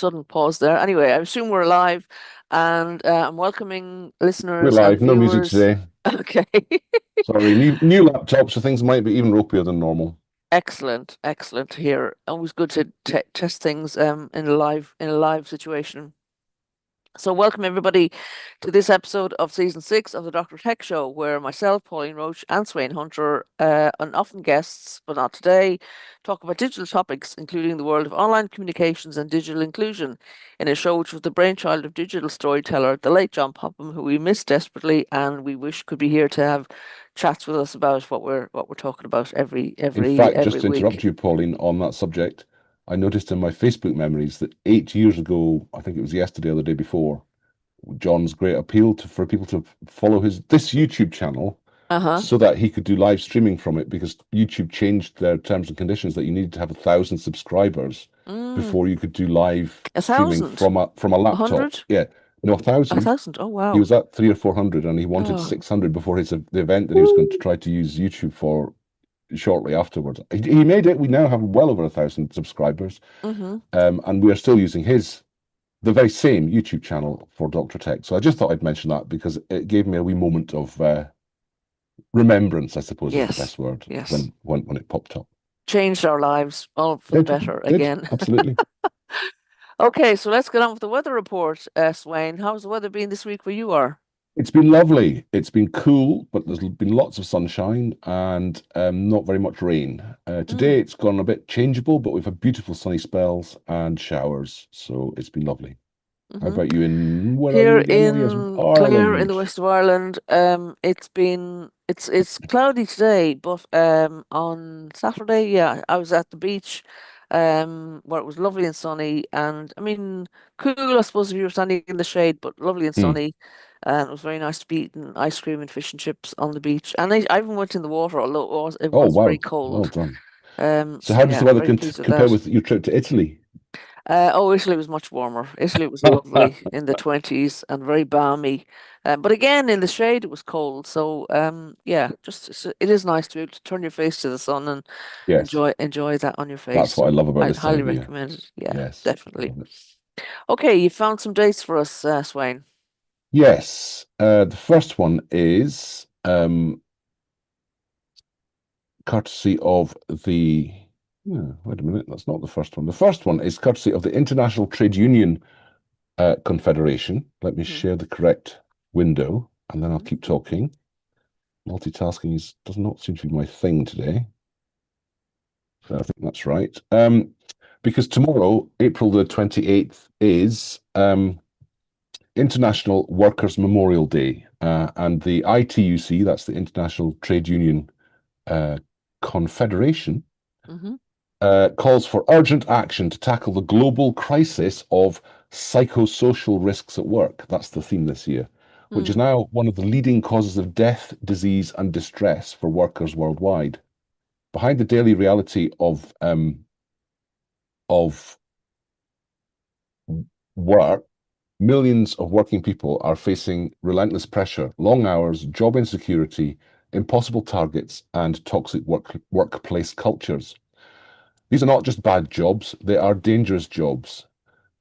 sudden pause there. Anyway, I assume we're live, and I'm welcoming We're listeners and live, no music viewers. today. Okay. Sorry, new laptop, so things might be even ropier than normal. Excellent, excellent to hear. Always good to te test things in a live situation. So, welcome everybody to this episode of season 6 of the Dr. Tech Show, where myself, Pauline Roche, and Sweyn Hunter, and often guests, but not today, talk about digital topics, including the world of online communications and digital inclusion, in a show which was the brainchild of digital storyteller, the late John Popham, who we miss desperately, and we wish could be here to have chats with us about what we're talking about every In every fact, just every to interrupt week. you, Pauline, on that subject, I noticed in my Facebook memories that 8 years ago, I think it was yesterday or the day before, John's great appeal for people to follow this YouTube channel Uh-huh. so that he could do live streaming from it because YouTube changed their terms and conditions that you needed to have 1,000 subscribers Mm, before you could do live a streaming thousand, from a a laptop. hundred, Yeah, no, a a thousand. thousand. Oh He wow. was at 300 or 400, and he wanted Oh. 600 before the event that he was going to try to use YouTube for shortly afterwards. He made it. We now have well over 1,000 subscribers, Mm-hmm. and we are still using the very same YouTube channel for Dr. Tech. So I just thought I'd mention that because it gave me a wee moment of remembrance, I suppose is the Yes. best word, Yes. when it popped up. Changed our lives all for the better Did, again. absolutely. Okay, so let's get on with the weather report, Swain. How's the weather been this week where you are? It's been lovely. It's been cool, but there's been lots of sunshine and not very much rain. Today Mm. it's gone a bit changeable, but we've had beautiful sunny spells and showers, so it's been lovely. How Hmm. about you where are you Here again? Oh, yes, in Clare, in the Ireland. west of Ireland, it's cloudy today, but on Saturday, yeah, I was at the beach, where it was lovely and sunny, and I mean cool, I suppose, if you were standing in the shade, but lovely and Hmm. sunny, and it was very nice to be eating ice cream and fish and chips on the beach, and I even went in the water, although it Oh, was very wow. Well cold. done. So So how does the yeah, weather very pleased with compare that. with your trip to Italy? Oh, Italy was much warmer. Italy was lovely in the 20s and very balmy. But again, in the shade, it was cold. So, yeah, it is nice to be able to turn your face to the sun and Yes, enjoy that on your that's face. what I love about I'd this time highly of year. recommend it. Yeah, Yes, I definitely. love it. Okay, you found some dates for us, Swain. Yes, the first one is courtesy of wait a minute, that's not the first one. The first one is courtesy of the International Trade Union Confederation. Let me Hmm. share the correct window and then I'll Hmm. keep talking. Multitasking does not seem to be my thing today. So I think that's right. Because tomorrow, April the 28th, is International Workers' Memorial Day. And the ITUC, that's the International Trade Union uh, Confederation, Hmm. calls for urgent action to tackle the global crisis of psychosocial risks at work. That's the theme this year, which is Mm. now one of the leading causes of death, disease, and distress for workers worldwide. Behind the daily reality of work, millions of working people are facing relentless pressure, long hours, job insecurity, impossible targets, and toxic workplace cultures. These are not just bad jobs, they are dangerous jobs.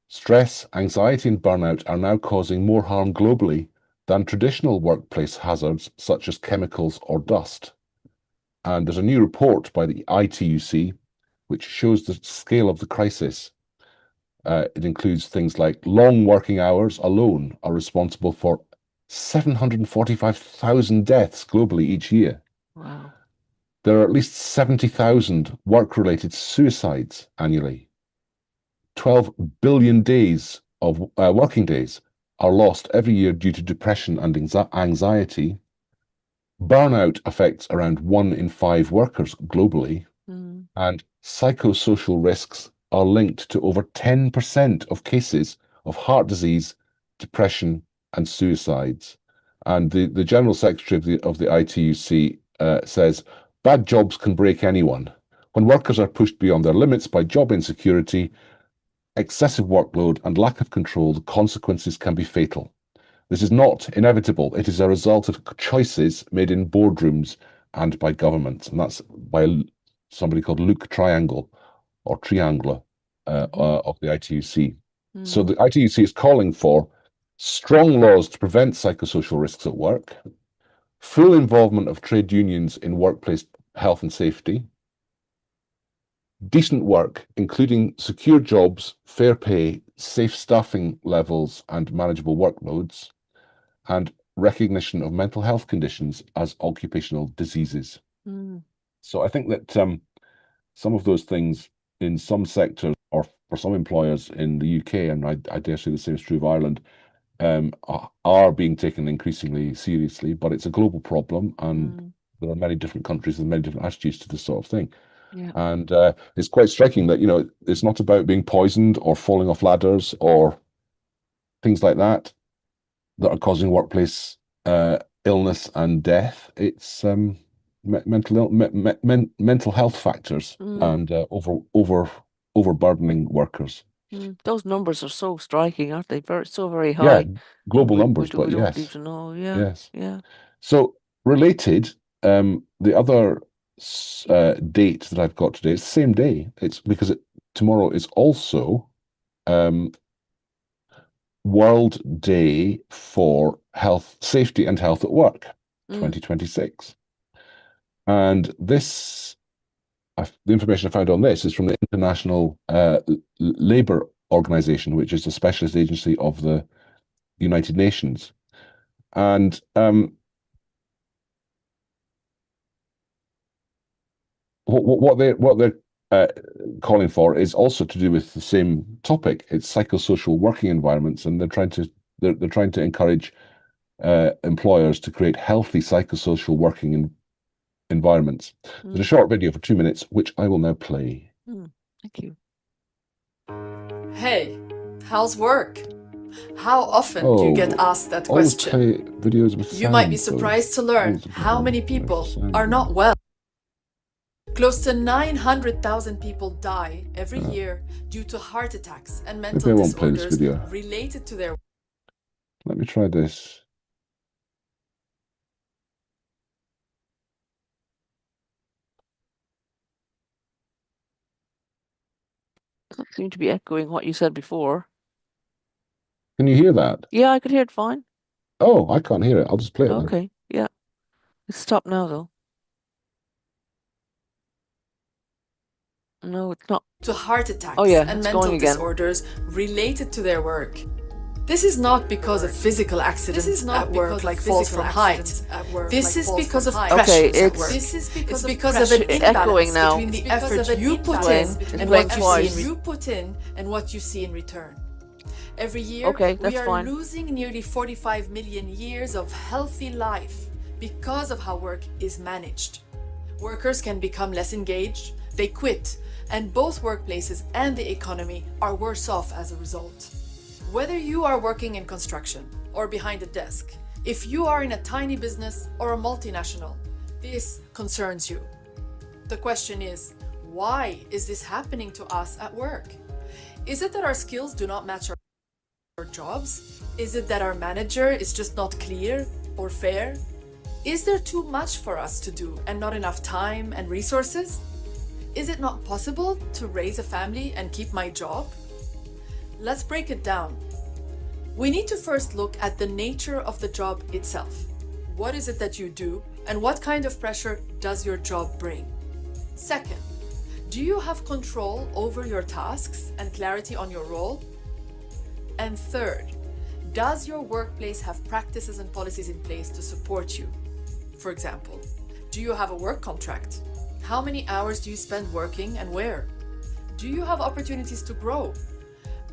Stress, anxiety, and burnout are now causing more harm globally than traditional workplace hazards such as chemicals or dust. And there's a new report by the ITUC which shows the scale of the crisis. It includes things like long working hours alone are responsible for 745,000 deaths globally each year. Wow. There are at least 70,000 work-related suicides annually. 12 billion days of working days are lost every year due to depression and anxiety. Burnout affects around 1 in 5 workers globally, Mm. and psychosocial risks are linked to over 10% of cases of heart disease, depression, and suicides. And the General Secretary of the ITUC says bad jobs can break anyone. When workers are pushed beyond their limits by job insecurity, excessive workload, and lack of control, the consequences can be fatal. This is not inevitable. It is a result of choices made in boardrooms and by governments. And that's by somebody called Luke Triangle or Triangle Hmm. of the ITUC. So Mm, the ITUC is calling for strong laws to prevent psychosocial risks at work, full involvement of trade unions in workplace health and safety, decent work, including secure jobs, fair pay, safe staffing levels, and manageable workloads, and recognition of mental health conditions as occupational diseases. mm, So I think that some of those things in some sectors or for some employers in the UK, and I dare say the same is true of Ireland, are being taken increasingly seriously, but it's a global problem, and mm, there are many different countries and many different attitudes to this sort of thing. yeah. And it's quite striking that, it's not about being poisoned or falling off ladders or things like that are causing workplace illness and death. It's mental health factors Mm, and overburdening workers. mm. Those numbers are so striking, aren't they? Very Yeah, high. global numbers, We but don't yes, even know. Yeah, yes. yeah. So related, the other date that I've got today is the same day. It's because tomorrow is also um, World Day for Health, Safety and Health at Work, Mm, 2026. And the information I found on this is from the International Labour Organization, which is a specialist agency of the United Nations. And what they're uh, calling for is also to do with the same topic. It's psychosocial working environments, and they're trying to encourage employers to create healthy psychosocial working environments. There's a mm, short video for 2 minutes, which I will now play. mm. Thank you. Hey, how's work? How often do you get Oh, asked that always question? play videos with You might be sound, though. surprised to learn Always looking how for many where people sound are not is. well. Close to 900,000 people die every Uh, year due to heart attacks and Maybe mental I won't play this disorders video. related to their Let me try this. Doesn't seem to be echoing what you said before. Can you hear that? Yeah, I could hear it fine. Oh, I can't hear it. I'll just play it then. Okay, yeah. It's stopped now, though. No, it's not. to heart Oh, attacks yeah, and it's going mental again. disorders related to their work. This is not because of physical accidents at work like falls from height. This is because of Okay, pressures at it's work. It's because of an echoing imbalance now. between the effort you put Sweyn, in it's and playing what twice. you put in and what you see in return. Every year, Okay, we that's are fine. losing nearly 45 million years of healthy life because of how work is managed. Workers can become less engaged, they quit, and both workplaces and the economy are worse off as a result. Whether you are working in construction or behind a desk, if you are in a tiny business or a multinational, this concerns you. The question is, why is this happening to us at work? Is it that our skills do not match our jobs? Is it that our manager is just not clear or fair? Is there too much for us to do and not enough time and resources? Is it not possible to raise a family and keep my job? Let's break it down. We need to first look at the nature of the job itself. What is it that you do, and what kind of pressure does your job bring? Second, do you have control over your tasks and clarity on your role? And third, does your workplace have practices and policies in place to support you? For example, do you have a work contract? How many hours do you spend working and where? Do you have opportunities to grow?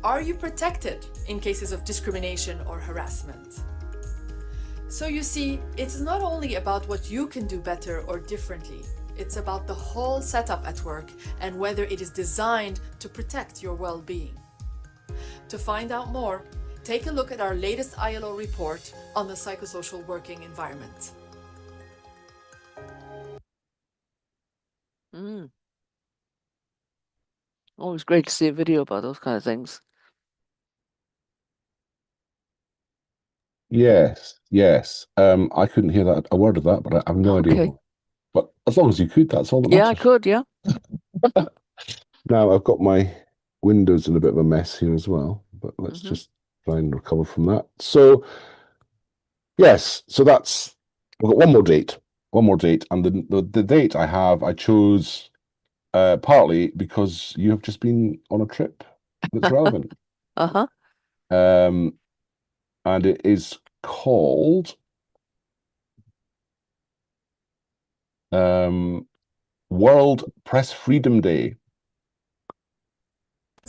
Are you protected in cases of discrimination or harassment? So you see, it's not only about what you can do better or differently, it's about the whole setup at work and whether it is designed to protect your well-being. To find out more, take a look at our latest ILO report on the psychosocial working environment. Mm. Always great to see a video about those kind of things. Yes, yes. I couldn't hear that a word of that, but I have no idea. Okay. But as long as you could, that's all that Yeah, I matters. could, yeah. Now I've got my windows in a bit of a mess here as well. but let's Mhm. just try and recover from that. So, yes, so that's, we've got one more date, and the date I chose partly because you have just been on a trip that's relevant. Uh-huh. And it is called World Press Freedom Day.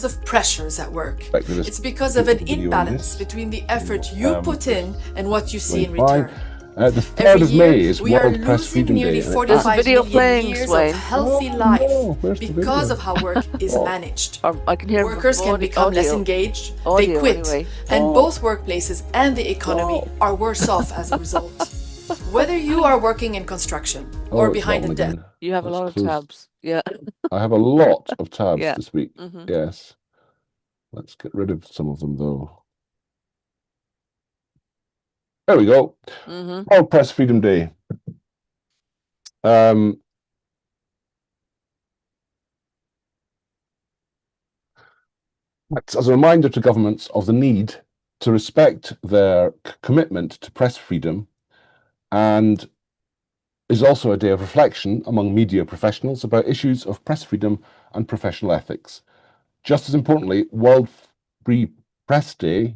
Of pressures at work. Expected this It's because of an beautiful video on imbalance this. between the effort you put in and what you see in 25. return. The 3rd Every of year, May is we are World Press losing Freedom nearly Day. And There's a 45 video million playing, years Sweyn. of healthy Oh, life no. Where's the because video? of how work is Oh. managed. Or I can hear Workers can become less engaged, they audio quit, anyway. and Oh. both workplaces and the economy are worse off as a result. Whether you are working in construction or it's behind that a one desk, again. You have a Let's lot of close. tabs. Yeah. I have a lot of tabs Yeah. this week. Mhm. Yes. Let's get rid of some of them, though. There we go. Mhm. World Press Freedom Day. Acts as a reminder to governments of the need to respect their commitment to press freedom, and is also a day of reflection among media professionals about issues of press freedom and professional ethics. Just as importantly, World Free Press Day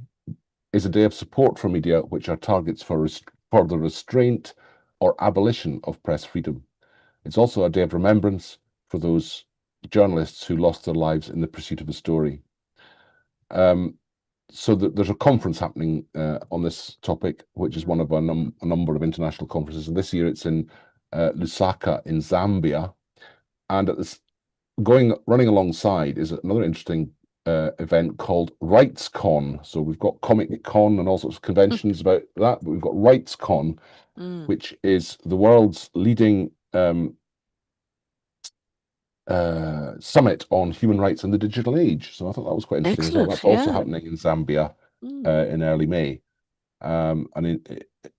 is a day of support for media which are targets for the restraint or abolition of press freedom. It's also a day of remembrance for those journalists who lost their lives in the pursuit of a story. So there's a conference happening on this topic, which is one of a number of international conferences. And this year it's in Lusaka in Zambia. And at this, running alongside is another interesting event called RightsCon. So we've got Comic Con and all sorts of conventions about that, but we've got RightsCon, which is the world's leading summit on human rights in the digital age. So I thought that was quite interesting as well. Excellent. That's also Yeah. happening in Zambia in early May. And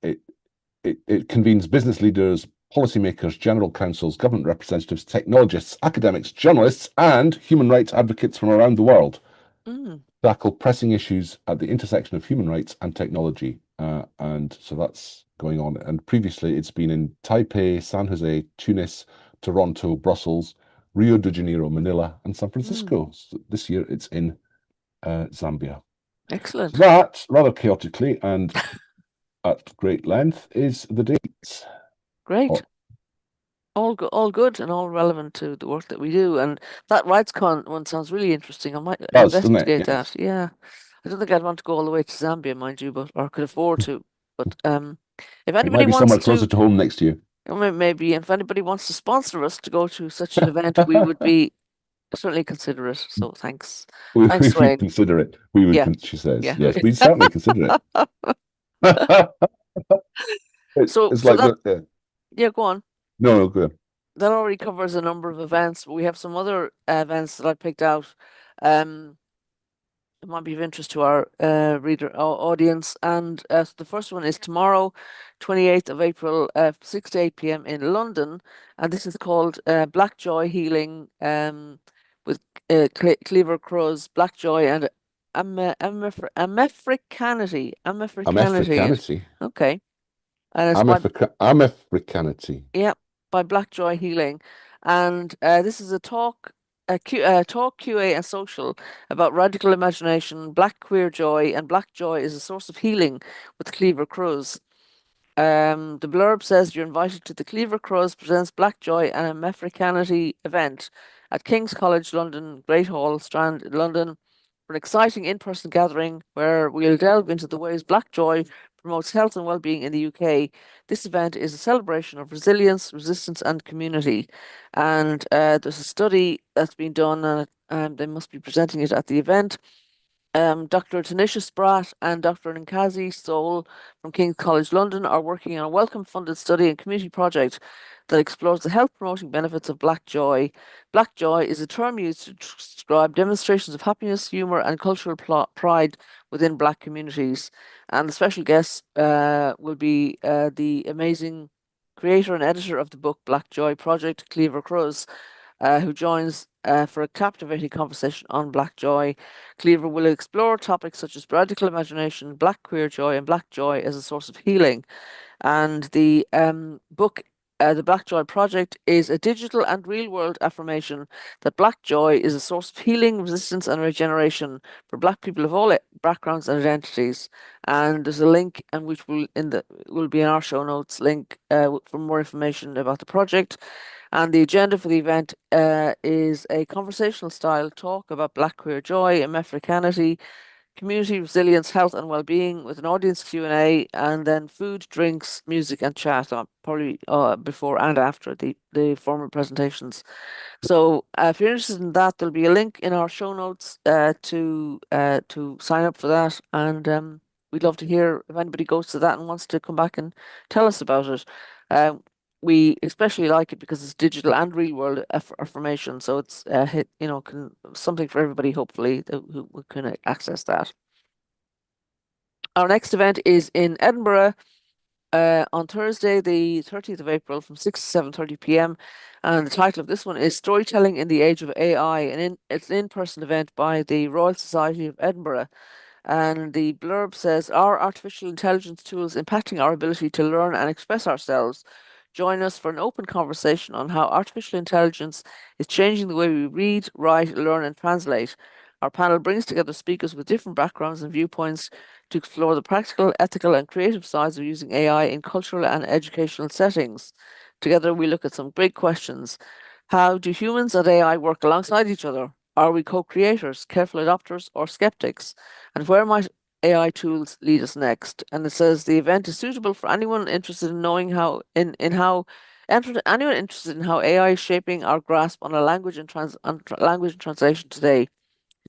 it convenes business leaders, policymakers, general councils, government representatives, technologists, academics, journalists, and human rights advocates from around the world to tackle pressing issues at the intersection of human rights and technology. And so that's going on. And previously it's been in Taipei, San Jose, Tunis, Toronto, Brussels, Rio de Janeiro, Manila, and San Francisco. So this year it's in Zambia. Excellent. So that, rather chaotically and at great length, is the dates. Great. All good and all relevant to the work that we do. And that RightsCon one sounds really interesting. I might investigate that. Yeah. I don't think I'd want to go all the way to Zambia, mind you, or could afford to. But if anybody it might be wants somewhere closer to home next year. Maybe if anybody wants to sponsor us to go to such an event, we would be certainly consider it. So thanks. Thanks, We Sweyn. consider it. We would, Yeah. she says. Yeah. Yes, we'd certainly consider it. It's like that. Yeah, go on. No, good. That already covers a number of events, but we have some other events that I picked out. It might be of interest to our audience. And the first one is tomorrow, 28th of April, 6 to 8 p.m. in London. And this is called Black Joy Healing with Cleaver Cruz, Black Joy and Amefricanity. Amefricanity. Okay. And it's Amefricanity. Yeah, by Black Joy Healing. And this is a talk QA and social about radical imagination, black queer joy, and black joy is a source of healing with Cleaver Cruz. The blurb says you're invited to the Cleaver Cruz presents Black Joy and a Mefricanity event at King's College London, Great Hall, Strand, London, for an exciting in-person gathering where we'll delve into the ways Black Joy promotes health and well-being in the UK. This event is a celebration of resilience, resistance, and community. And there's a study that's been done, and they must be presenting it at the event. Dr. Tanisha Spratt and Dr. Nkazi Soul from King's College London are working on a welcome-funded study and community project that explores the health-promoting benefits of Black Joy. Black Joy is a term used to describe demonstrations of happiness, humour, and cultural pride within Black communities. And the special guest will be the amazing creator and editor of the book Black Joy Project, Cleaver Cruz, who joins for a captivating conversation on Black joy. Cleaver will explore topics such as radical imagination, Black queer joy, and Black joy as a source of healing. And the book, The Black Joy Project, is a digital and real world affirmation that Black joy is a source of healing, resistance, and regeneration for Black people of all backgrounds and identities. And there's a link, and which will be in our show notes link for more information about the project. And the agenda for the event is a conversational style talk about Black queer joy and Africanity, community resilience, health and well-being, with an audience Q&A, and then food, drinks, music and chat, probably before and after the formal presentations. So if you're interested in that, there'll be a link in our show notes to sign up for that, and we'd love to hear if anybody goes to that and wants to come back and tell us about it. We especially like it because it's digital and real world affirmation, so it's something for everybody, hopefully, who can access that. Our next event is in Edinburgh on Thursday, the 30th of April, from 6 to 7:30 p.m. And the title of this one is Storytelling in the Age of AI, and it's an in-person event by the Royal Society of Edinburgh. And the blurb says, "Are artificial intelligence tools impacting our ability to learn and express ourselves? Join us for an open conversation on how artificial intelligence is changing the way we read, write, learn, and translate." Our panel brings together speakers with different backgrounds and viewpoints to explore the practical, ethical, and creative sides of using AI in cultural and educational settings. Together, we look at some great questions. How do humans and AI work alongside each other? Are we co-creators, careful adopters, or skeptics? And where might AI tools lead us next? And it says the event is suitable for anyone interested in knowing anyone interested in how AI is shaping our grasp on a language and language and translation today.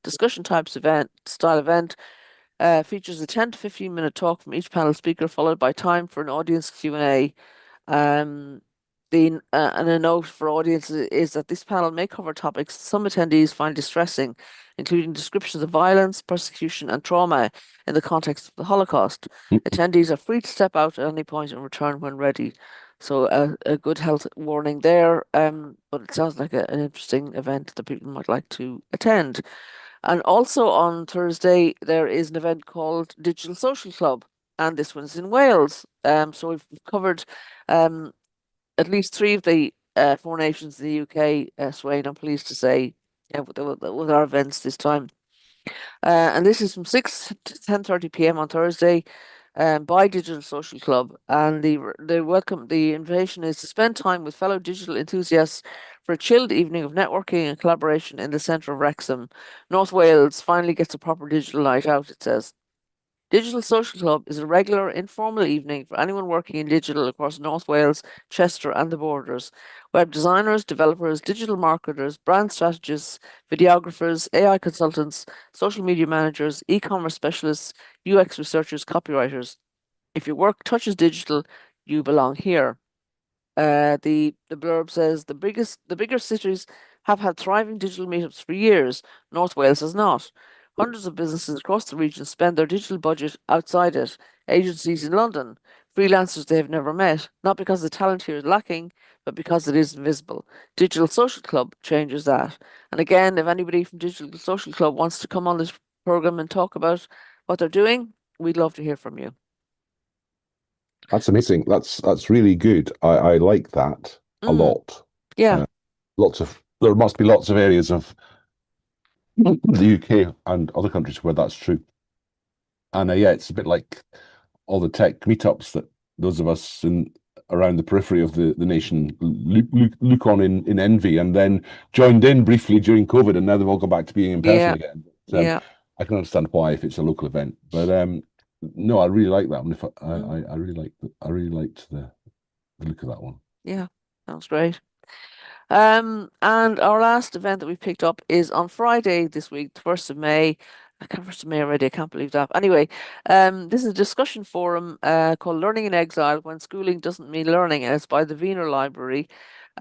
Discussion style event features a 10 to 15-minute talk from each panel speaker, followed by time for an audience Q&A. And a note for audiences is that this panel may cover topics some attendees find distressing, including descriptions of violence, persecution, and trauma in the context of the Holocaust. Attendees are free to step out at any point and return when ready. So a good health warning there, but it sounds like an interesting event that people might like to attend. And also on Thursday, there is an event called Digital Social Club, and this one's in Wales. So we've covered at least three of the four nations in the UK, Sweyn, I'm pleased to say, with our events this time. And this is from 6 to 10:30 p.m. on Thursday by Digital Social Club. And the invitation is to spend time with fellow digital enthusiasts for a chilled evening of networking and collaboration in the centre of Wrexham. North Wales finally gets a proper digital night out, it says. Digital Social Club is a regular informal evening for anyone working in digital across North Wales, Chester, and the borders. Web designers, developers, digital marketers, brand strategists, videographers, AI consultants, social media managers, e-commerce specialists, UX researchers, copywriters. If your work touches digital, you belong here. The blurb says the bigger cities have had thriving digital meetups for years. North Wales has not. Hundreds of businesses across the region spend their digital budget outside it. Agencies in London, freelancers they have never met, not because the talent here is lacking, but because it is invisible. Digital Social Club changes that. And again, if anybody from Digital Social Club wants to come on this program and talk about what they're doing, we'd love to hear from you. That's amazing. That's really good. I like that a lot. Yeah. There must be lots of areas of the UK and other countries where that's true. And yeah, it's a bit like all the tech meetups that those of us around the periphery of the nation look on in envy, and then joined in briefly during COVID, and now they've all gone back to being in person again. Yeah. I can understand why if it's a local event, but no, I really like that one. I really liked the look of that one. Yeah, that was great. And our last event that we picked up is on Friday this week, the 1st of May. I can't 1st of May already. I can't believe that. Anyway, this is a discussion forum called Learning in Exile When Schooling Doesn't Mean Learning, and it's by the Wiener Library.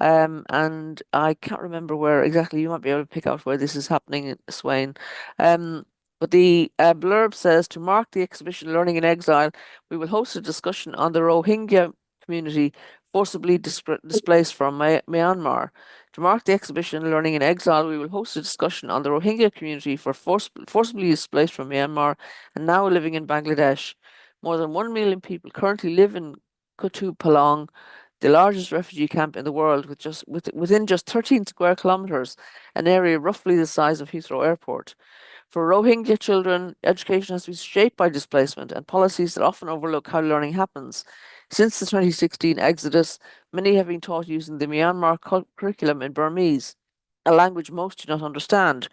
And I can't remember where exactly. You might be able to pick out where this is happening in Sweyn. But the blurb says, to mark the exhibition Learning in Exile, we will host a discussion on the Rohingya community forcibly displaced from Myanmar. To mark the exhibition Learning in Exile, we will host a discussion on the Rohingya community forcibly displaced from Myanmar and now living in Bangladesh. More than 1 million people currently live in Kutub Palong, the largest refugee camp in the world, within just 13 square kilometers, an area roughly the size of Heathrow Airport. For Rohingya children, education has been shaped by displacement and policies that often overlook how learning happens. Since the 2016 exodus, many have been taught using the Myanmar curriculum in Burmese, a language most do not understand,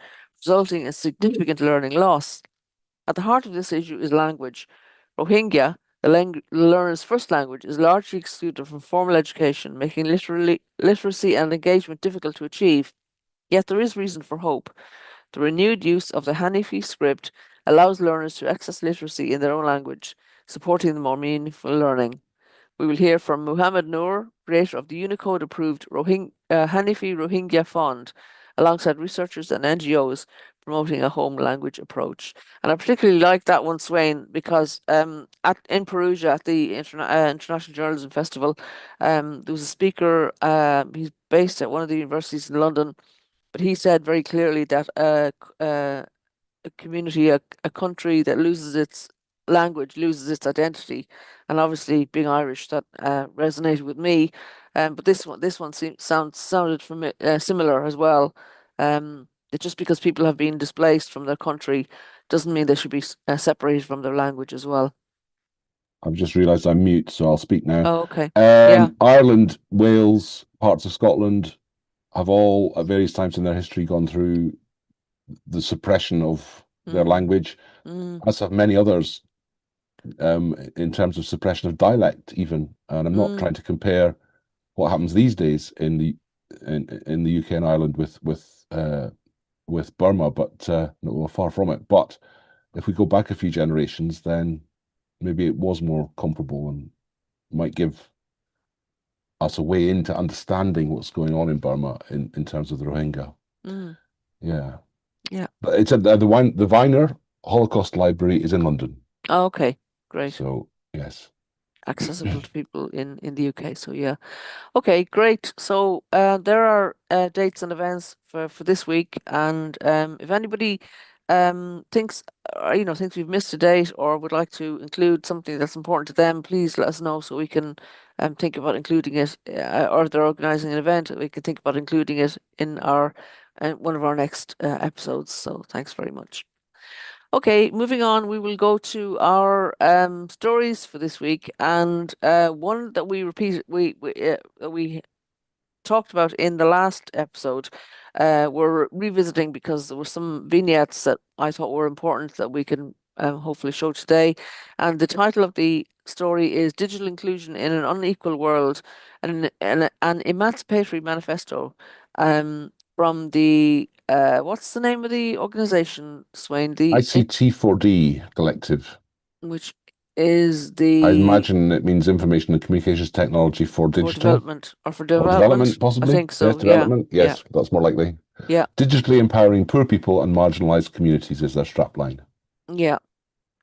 resulting in significant learning loss. At the heart of this issue is language. Rohingya, the learner's first language, is largely excluded from formal education, making literacy and engagement difficult to achieve. Yet there is reason for hope. The renewed use of the Hanifi script allows learners to access literacy in their own language, supporting the more meaningful learning. We will hear from Muhammad Noor, creator of the Unicode-approved Hanifi Rohingya Fund, alongside researchers and NGOs promoting a home language approach. And I particularly like that one, Sweyn, because in Perugia at the International Journalism Festival, there was a speaker. He's based at one of the universities in London, but he said very clearly that a community, a country that loses its language loses its identity, and obviously being Irish, that resonated with me. But this one sounded similar as well. That just because people have been displaced from their country doesn't mean they should be separated from their language as well. I've just realised I'm mute, so I'll speak now. Oh, okay. Yeah. Ireland, Wales, parts of Scotland have all, at various times in their history, gone through the suppression of their language, as have many others, in terms of suppression of dialect, even. And I'm not trying to compare what happens these days in the UK and Ireland with Burma, but no, we're far from it. But if we go back a few generations, then maybe it was more comparable and might give us a way into understanding what's going on in Burma in terms of the Rohingya. Yeah. Yeah. But it's at the Viner Holocaust Library is in London. Oh, okay. Great. So yes. Accessible to people in the UK. So yeah. Okay, great. So there are dates and events for this week, and if anybody thinks thinks we've missed a date or would like to include something that's important to them, please let us know so we can think about including it, or if they're organising an event, we can think about including it in our one of our next episodes. So thanks very much. Okay, moving on, we will go to our stories for this week, and one that we talked about in the last episode, we're revisiting because there were some vignettes that I thought were important that we can hopefully show today. And the title of the story is "Digital Inclusion in an Unequal World: an Emancipatory Manifesto." From the what's the name of the organization, Sweyn? The ICT4D Collective. which is I the imagine it means Information and Communications Technology for Digital. development or for development. Development, possibly. I think so. Yes, development. Yeah. Yes, that's more likely. Yeah. Digitally empowering poor people and marginalized communities is their strapline. Yeah.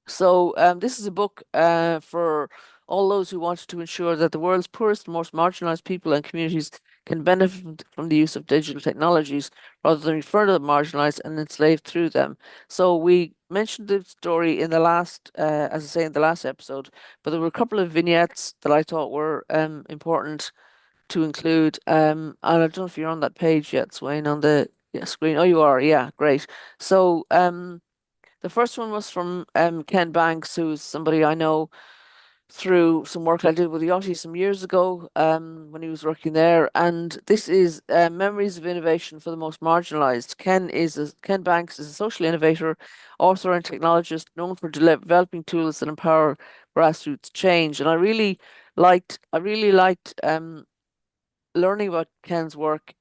So this is a book for all those who wanted to ensure that the world's poorest and most marginalized people and communities can benefit from the use of digital technologies rather than be further marginalized and enslaved through them. So we mentioned the story in the last, as I say, in the last episode, but there were a couple of vignettes that I thought were important to include. And I don't know if you're on that page yet, Sweyn, on the screen. Oh, you are. Yeah, great. So the first one was from Ken Banks, who's somebody I know through some work I did with Yachty some years ago when he was working there. And this is Memories of Innovation for the Most Marginalized. Ken Banks is a social innovator, author and technologist known for developing tools that empower grassroots change. And I really liked learning about Ken's work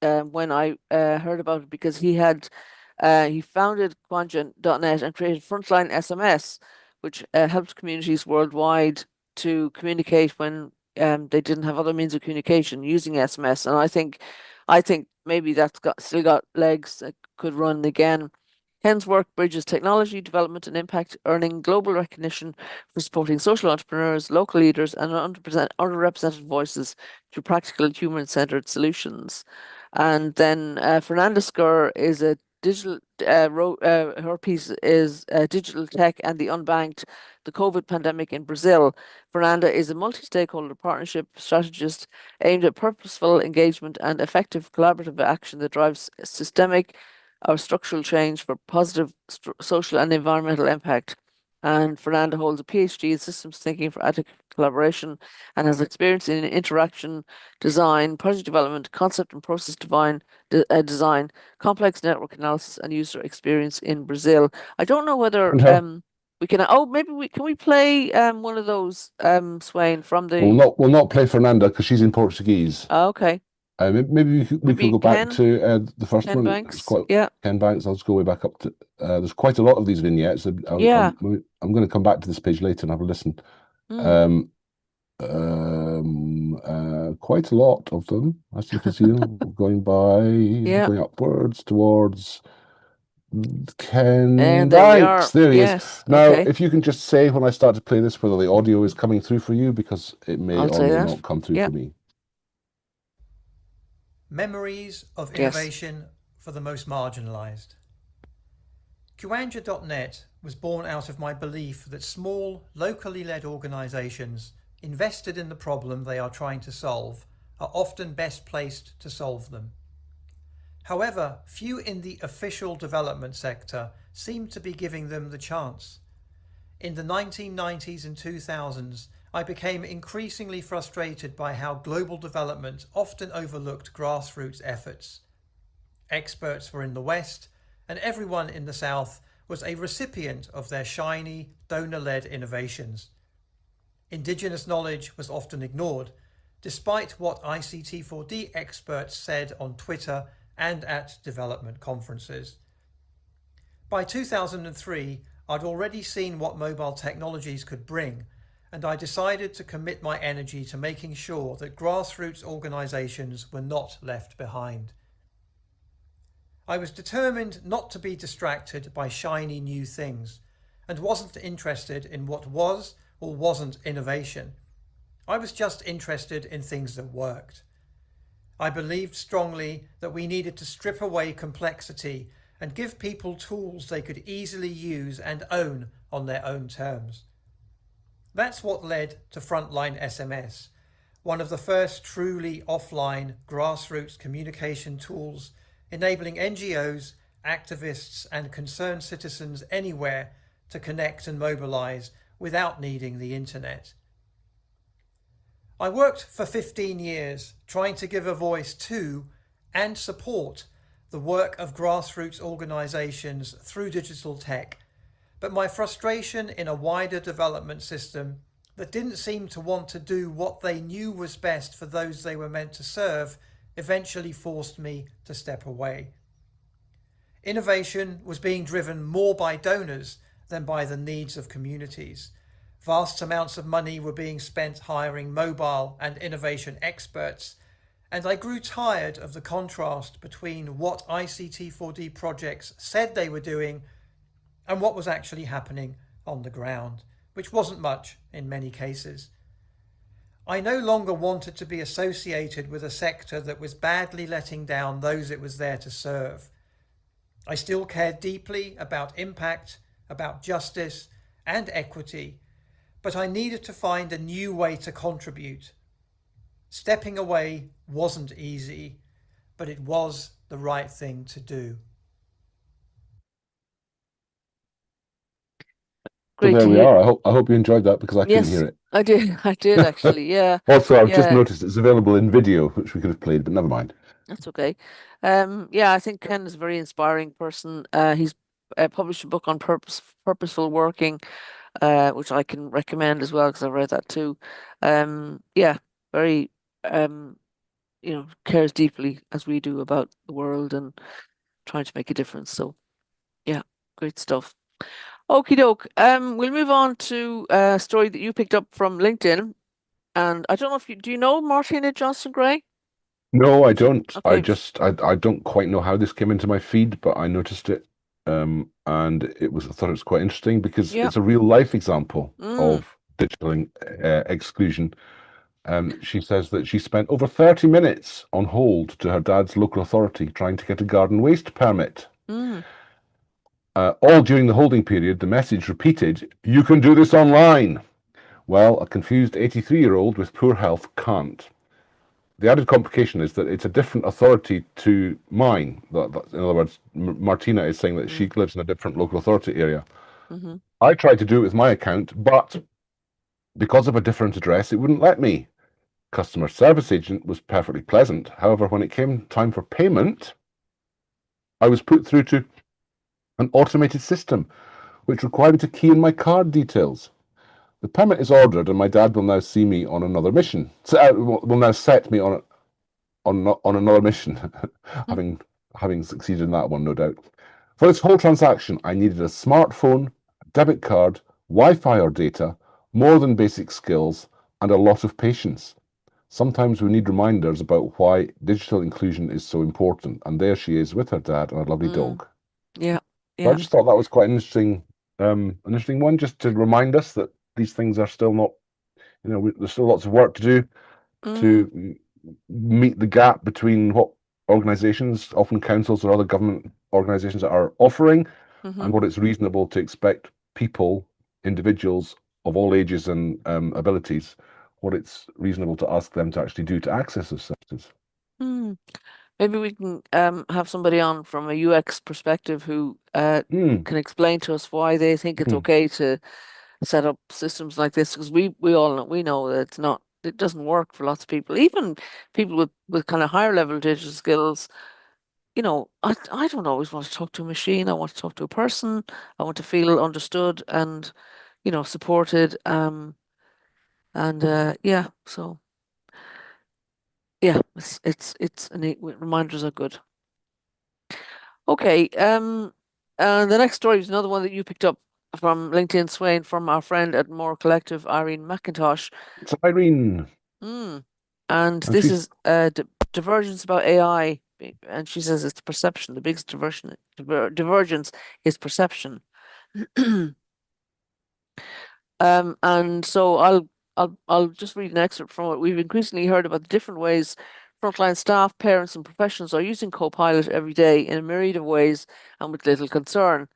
when I heard about it, because he founded Quangen.net and created Frontline SMS, which helped communities worldwide to communicate when they didn't have other means of communication using SMS. And I think maybe that's still got legs that could run again. Ken's work bridges technology development and impact, earning global recognition for supporting social entrepreneurs, local leaders, and underrepresented voices through practical, human-centered solutions. And then Fernanda Skur is a digital. Her piece is digital tech and the unbanked, the COVID pandemic in Brazil. Fernanda is a multi-stakeholder partnership strategist aimed at purposeful engagement and effective collaborative action that drives systemic or structural change for positive social and environmental impact. And Fernanda holds a PhD in systems thinking for ethical collaboration and has experience in interaction design, project development, concept and process design, complex network analysis, and user experience in Brazil. I don't know whether And we can. Oh, maybe we can we play one of those Sweyn from the. we'll not play Fernanda because she's in Portuguese. Okay, Maybe we could maybe go back to the first Ken one. It's Banks. quite Yeah, Ken Banks. I'll just go way back up to. There's quite a lot of these vignettes. yeah. I'm going to come back to this page later and have a listen. Mm. Quite a lot of them, as you can see them going going upwards towards Ken And there we are. Banks. There he is. Yes. Now, Okay. if you can just say when I start to play this whether the audio is coming through for you, because it may I'll or say may that. not come through Yeah. for me. Memories of Yes. innovation for the most marginalised. Kuanja.net was born out of my belief that small, locally led organisations invested in the problem they are trying to solve are often best placed to solve them. However, few in the official development sector seem to be giving them the chance. In the 1990s and 2000s, I became increasingly frustrated by how global development often overlooked grassroots efforts. Experts were in the West, and everyone in the South was a recipient of their shiny, donor-led innovations. Indigenous knowledge was often ignored, despite what ICT4D experts said on Twitter and at development conferences. By 2003, I'd already seen what mobile technologies could bring, and I decided to commit my energy to making sure that grassroots organisations were not left behind. I was determined not to be distracted by shiny new things, and wasn't interested in what was or wasn't innovation. I was just interested in things that worked. I believed strongly that we needed to strip away complexity and give people tools they could easily use and own on their own terms. That's what led to Frontline SMS, one of the first truly offline grassroots communication tools enabling NGOs, activists and concerned citizens anywhere to connect and mobilise without needing the internet. I worked for 15 years trying to give a voice to and support the work of grassroots organisations through digital tech, but my frustration in a wider development system that didn't seem to want to do what they knew was best for those they were meant to serve eventually forced me to step away. Innovation was being driven more by donors than by the needs of communities. Vast amounts of money were being spent hiring mobile and innovation experts, and I grew tired of the contrast between what ICT4D projects said they were doing and what was actually happening on the ground, which wasn't much in many cases. I no longer wanted to be associated with a sector that was badly letting down those it was there to serve. I still cared deeply about impact, about justice and equity, but I needed to find a new way to contribute. Stepping away wasn't easy, but it was the right thing to do. Great So there to we hear. are. I hope you enjoyed that because I couldn't Yes, hear it. I did actually. Yeah, Also, I've just yeah, noticed it's available in video, which we could have played, but never mind. that's okay. Yeah, I think Ken is a very inspiring person. He's published a book on purposeful working, which I can recommend as well because I've read that too. Yeah, very cares deeply as we do about the world and trying to make a difference. So yeah, great stuff. Okie doke. We'll move on to a story that you picked up from LinkedIn. And I don't know if do you know Martina Johnson Gray? No, I don't. Okay. I don't quite know how this came into my feed, but I noticed it and I thought it was quite interesting because Yeah. it's a real life example Mm. of digital exclusion. She says that she spent over 30 minutes on hold to her dad's local authority trying to get a garden waste permit. Mm. All during the holding period, the message repeated, "You can do this online." Well, a confused 83-year-old with poor health can't. The added complication is that it's a different authority to mine. In other words, Martina is saying that she lives in a different local authority area. Mm-hmm. I tried to do it with my account, but because of a different address, it wouldn't let me. Customer service agent was perfectly pleasant. However, when it came time for payment, I was put through to an automated system, which required me to key in my card details. The permit is ordered, and my dad will now see me on another mission. Will now set me on another mission, having succeeded in that one, no doubt. For this whole transaction, I needed a smartphone, a debit card, Wi-Fi or data, more than basic skills, and a lot of patience. Sometimes we need reminders about why digital inclusion is so important. And there she is with her dad and a lovely dog. Yeah, So I yeah. just thought that was quite an interesting one, just to remind us that these things are still not, there's still lots of work to do to meet the gap between what organizations, often councils or other government organizations, are offering and what it's reasonable to expect people, individuals of all ages and abilities, what it's reasonable to ask them to actually do to access those services. Maybe we can have somebody on from a UX perspective who can explain to us why they think it's okay to set up systems like this, because we all know that it doesn't work for lots of people, even people with kind of higher level digital skills. I don't always want to talk to a machine. I want to talk to a person. I want to feel understood and supported. Yeah, so yeah, it's a neat reminders are good. Okay, the next story is another one that you picked up from LinkedIn, Sweyn, from our friend at More Collective, Irene McIntosh. It's Irene. And this is divergence about AI, and she says it's perception. The biggest divergence is perception. And so I'll just read an excerpt from it. We've increasingly heard about the different ways frontline staff, parents, and professionals are using Copilot every day in a myriad of ways and with little concern.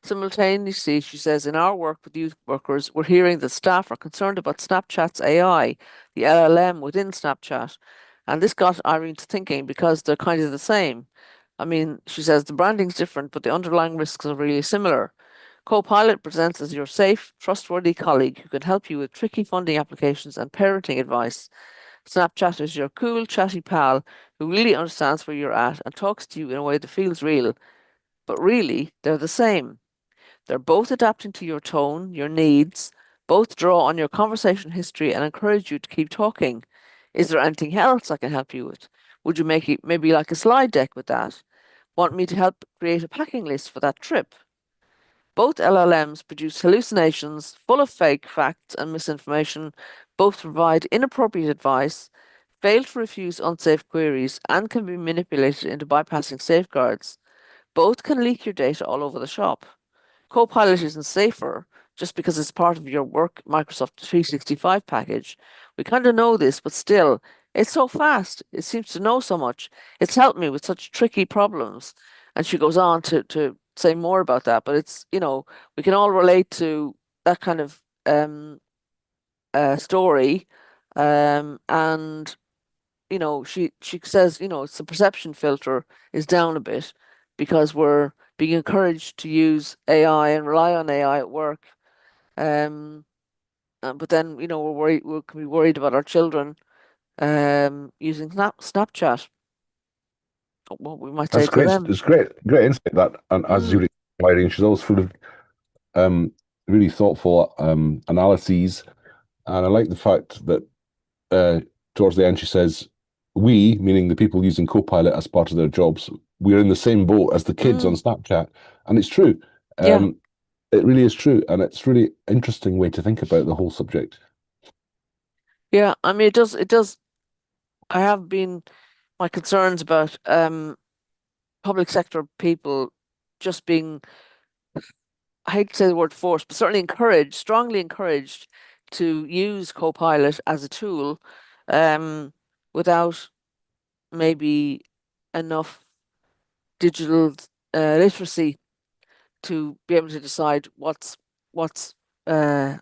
Simultaneously, she says, in our work with youth workers, we're hearing that staff are concerned about Snapchat's AI, the LLM within Snapchat. And this got Irene to thinking because they're kind of the same. I mean, she says the branding's different, but the underlying risks are really similar. Copilot presents as your safe, trustworthy colleague who can help you with tricky funding applications and parenting advice. Snapchat is your cool, chatty pal who really understands where you're at and talks to you in a way that feels real. But really, they're the same. They're both adapting to your tone, your needs, both draw on your conversation history and encourage you to keep talking. Is there anything else I can help you with? Would you make it maybe like a slide deck with that? Want me to help create a packing list for that trip? Both LLMs produce hallucinations full of fake facts and misinformation. Both provide inappropriate advice, fail to refuse unsafe queries, and can be manipulated into bypassing safeguards. Both can leak your data all over the shop. Copilot isn't safer just because it's part of your work Microsoft 365 package. We kind of know this, but still, it's so fast. It seems to know so much. It's helped me with such tricky problems. And she goes on to say more about that. But it's, we can all relate to that kind of story. And she says, it's the perception filter is down a bit because we're being encouraged to use AI and rely on AI at work. But then, we can be worried about our children using Snapchat. What we might say That's to great. them. It's great insight, that. And as you were Irene, she's always full of really thoughtful analyses. And I like the fact that towards the end she says, we, meaning the people using Copilot as part of their jobs, we're in the same boat as the kids on Snapchat. And it's true. Yeah. It really is true. And it's really interesting way to think about the whole subject. Yeah, I mean, it does. I have been, my concerns about public sector people just being, I hate to say the word forced, but certainly encouraged, strongly encouraged to use Copilot as a tool, without maybe enough digital literacy to be able to decide what's uh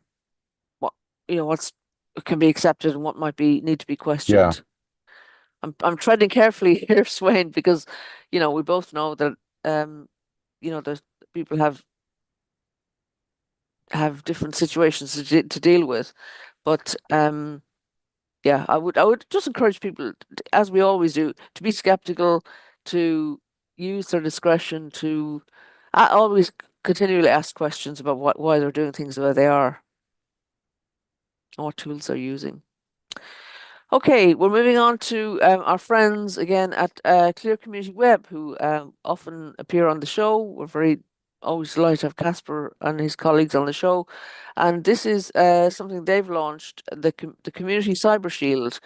what what's can be accepted and what might need to be Yeah. questioned. I'm treading carefully here, Sweyn, because we both know that that people have different situations to deal with, but yeah, I would just encourage people, as we always do, to be skeptical, to use their discretion, to always continually ask questions about why they're doing things the way they are and what tools they're using. Okay, we're moving on to our friends again at Clear Community Web, who often appear on the show. We're very always delighted to have Casper and his colleagues on the show, and this is something they've launched, the Community Cyber Shield.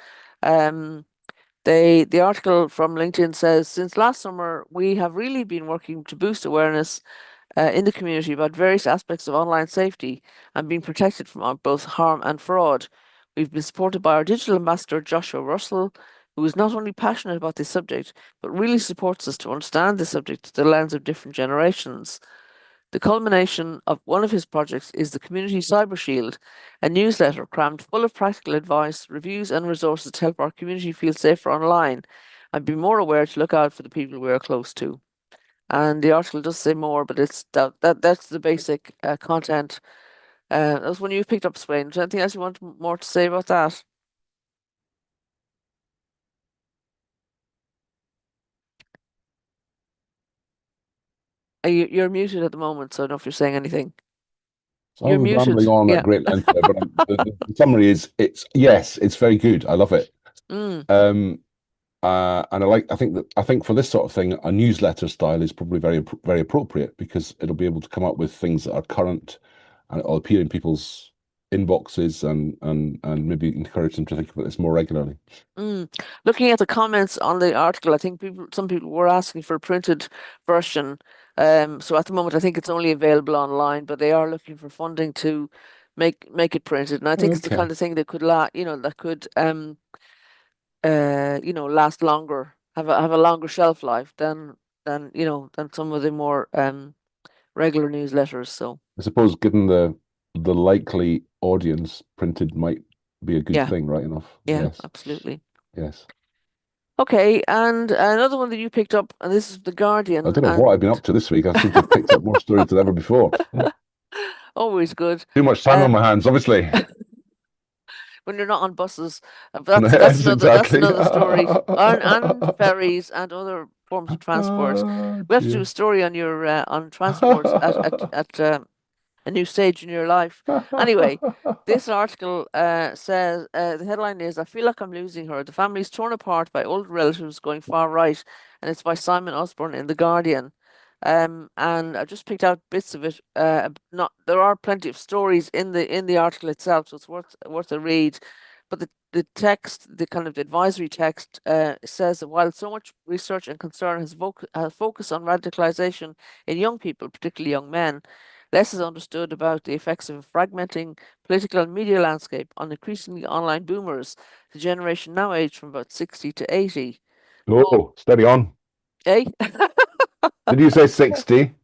The article from LinkedIn says, since last summer, we have really been working to boost awareness in the community about various aspects of online safety and being protected from both harm and fraud. We've been supported by our digital ambassador, Joshua Russell, who is not only passionate about this subject, but really supports us to understand the subject through the lens of different generations. The culmination of one of his projects is the Community Cyber Shield, a newsletter crammed full of practical advice, reviews, and resources to help our community feel safer online and be more aware to look out for the people we are close to. And the article does say more, but it's that's the basic content. That was one you picked up, Sweyn. Is there anything else you want more to say about that? You're muted at the moment, so I don't know if you're saying anything. So You're I'm rambling muted. on Yeah. at great length there, but the summary is it's very good. I love it. Mm. And I think for this sort of thing, a newsletter style is probably very appropriate, because it'll be able to come up with things that are current, and it'll appear in people's inboxes and maybe encourage them to think about this more regularly. Looking at the comments on the article, I think some people were asking for a printed version. So at the moment, I think it's only available online, but they are looking for funding to make it printed. And I think it's the Okay. kind of thing that could last longer, have a longer shelf life than some of the more regular newsletters. So I suppose given the likely audience, printed might be a good yeah, thing, right enough. yeah, Yes. absolutely. Yes. Okay, and another one that you picked up, and this is The I Guardian, don't know what I've been and up to this week. I seem to have picked up more stories than ever before. always good. Too much time on my hands, obviously. When you're not on buses. That's Yes, another exactly. story. And ferries and other forms of transport. Oh, We have to do dear. a story on your on transport at a new stage in your life. Anyway, this article says the headline is, "I feel like I'm losing her. The family's torn apart by old relatives going far right," and it's by Simon Osborne in The Guardian. And I just picked out bits of it. Not There are plenty of stories in the article itself, so it's worth a read. But the text, the kind of advisory text, says that while so much research and concern has focused on radicalization in young people, particularly young men, less is understood about the effects of a fragmenting political and media landscape on increasingly online boomers, the generation now aged from about 60 to 80. Oh, steady on. Eh? Did you say 60?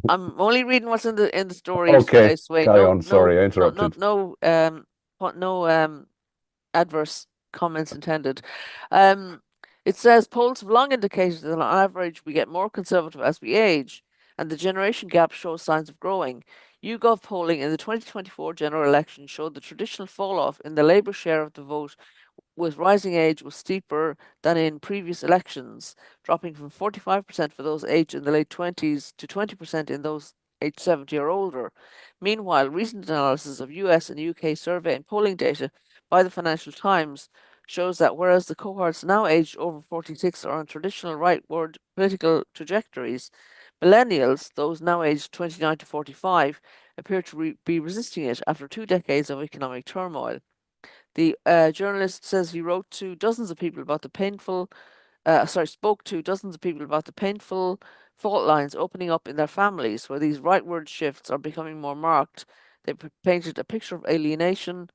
I'm only reading what's in the story, Okay, Sweyn. carry on. Sorry, I interrupted. No adverse comments intended. Um, it says polls have long indicated that on average we get more conservative as we age, and the generation gap shows signs of growing. YouGov polling in the 2024 general election showed the traditional fall off in the Labour share of the vote with rising age was steeper than in previous elections, dropping from 45% for those aged in the late 20s to 20% in those aged 70 or older. Meanwhile, recent analysis of US and UK survey and polling data by the Financial Times shows that whereas the cohorts now aged over 46 are on traditional rightward political trajectories, millennials, those now aged 29 to 45, appear to be resisting it after 2 decades of economic turmoil. The journalist says he wrote to dozens of people about the painful, spoke to dozens of people about the painful fault lines opening up in their families where these rightward shifts are becoming more marked. They painted a picture of alienation.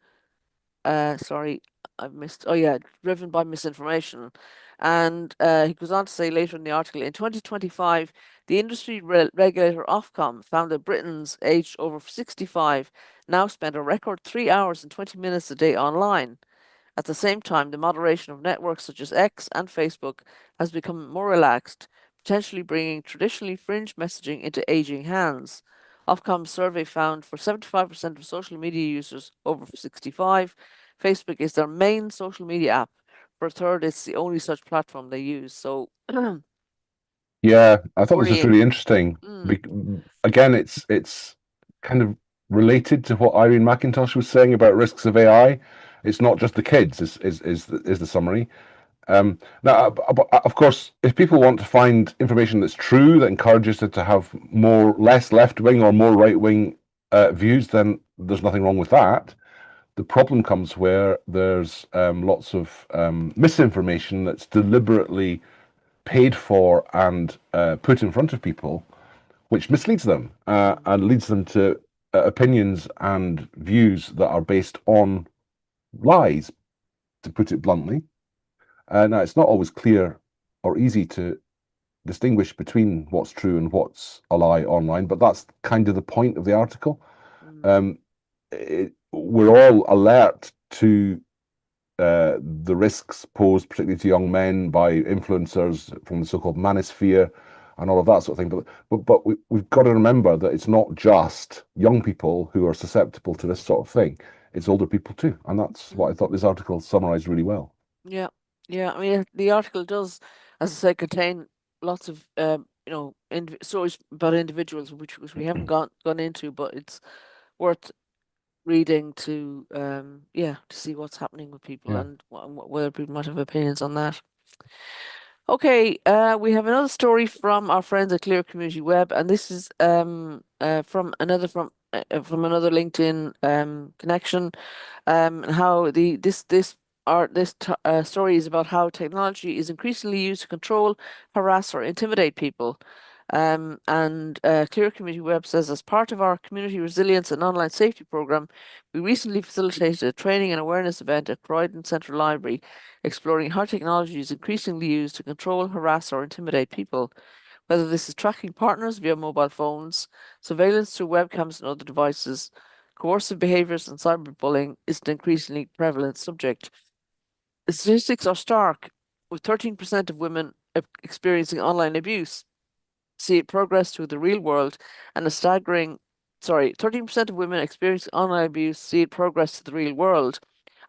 Sorry, I've missed. Oh, yeah, driven by misinformation. And he goes on to say later in the article, in 2025, the industry regulator Ofcom found that Britons aged over 65 now spend a record 3 hours and 20 minutes a day online. At the same time, the moderation of networks such as X and Facebook has become more relaxed, potentially bringing traditionally fringe messaging into aging hands. Ofcom's survey found for 75% of social media users over 65, Facebook is their main social media app. For a third, it's the only such platform they use. So, Yeah, I thought this was worrying. really interesting. Mm, Again, it's kind of related to what Irene McIntosh was saying about risks of AI. It's not just the kids, is the summary. Now, of course, if people want to find information that's true, that encourages them to have less left wing or more right wing views, then there's nothing wrong with that. The problem comes where there's lots of misinformation that's deliberately paid for and put in front of people, which misleads them and leads them to opinions and views that are based on lies, to put it bluntly. Now, it's not always clear or easy to distinguish between what's true and what's a lie online, but that's kind of the point of the article. mm, We're all alert to the risks posed, particularly to young men, by influencers from the so-called manosphere and all of that sort of thing. But we've got to remember that it's not just young people who are susceptible to this sort of thing. It's older people too, and that's what I thought this article summarized really well. yeah, yeah. I mean, the article does, as I said, contain lots of stories about individuals which we haven't gone into, but it's worth reading to to see what's happening with people Yeah. and whether people might have opinions on that. Okay, we have another story from our friends at Clear Community Web, and this is from another LinkedIn connection. And how this story is about how technology is increasingly used to control, harass, or intimidate people. And Clear Community Web says, as part of our community resilience and online safety program, we recently facilitated a training and awareness event at Croydon Central Library, exploring how technology is increasingly used to control, harass, or intimidate people. Whether this is tracking partners via mobile phones, surveillance through webcams and other devices, coercive behaviors, and cyberbullying is an increasingly prevalent subject. The statistics are stark, with 13% of women experiencing online abuse see it progress to the real world, and a staggering, 13% of women experiencing online abuse see it progress to the real world,